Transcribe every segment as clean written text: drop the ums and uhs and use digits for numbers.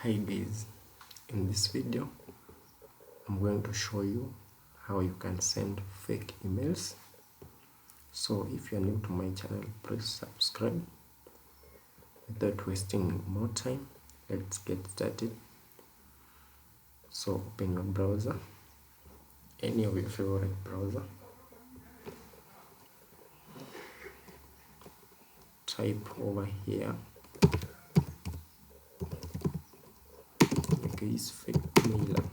Hi guys, in this video I'm going to show you how you can send fake emails. So if you are new to my channel, please subscribe. Without wasting more time, let's get started. So open your browser, any of your favorite browser, type over here case fake mailer.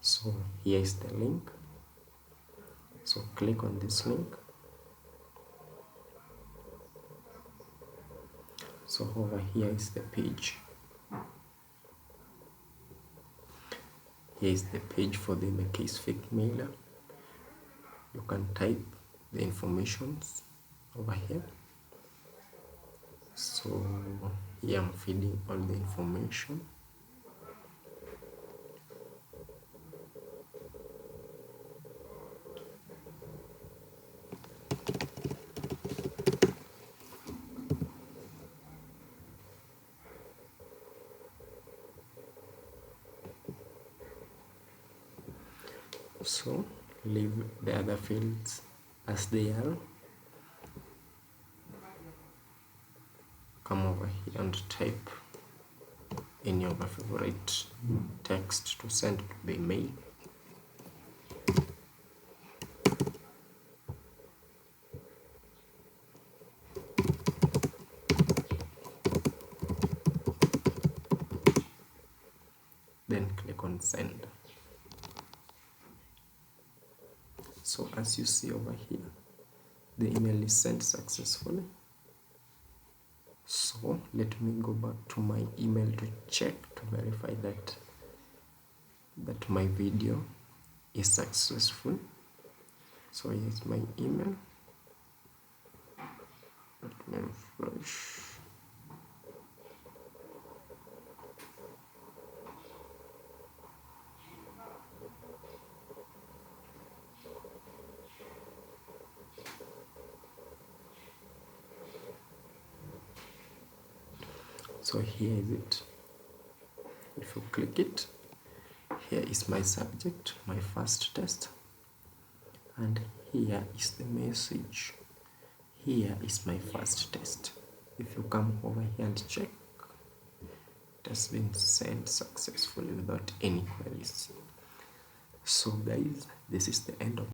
So here is the link, so click on this link. So over here is the page. Here is the page for the case fake mailer. You can type the informations over here. So here I'm feeding all the information. So leave the other fields as they are. Come over here and type any of your favorite text to send to the email. Then click on send. So as you see over here, the email is sent successfully. So let me go back to my email to check, to verify that my video is successful. So here's my email. Let me refresh. So here is it. If you click it, here is my subject, my first test, and here is the message. Here is my first test. If you come over here and check, it has been sent successfully without any queries. So guys, this is the end of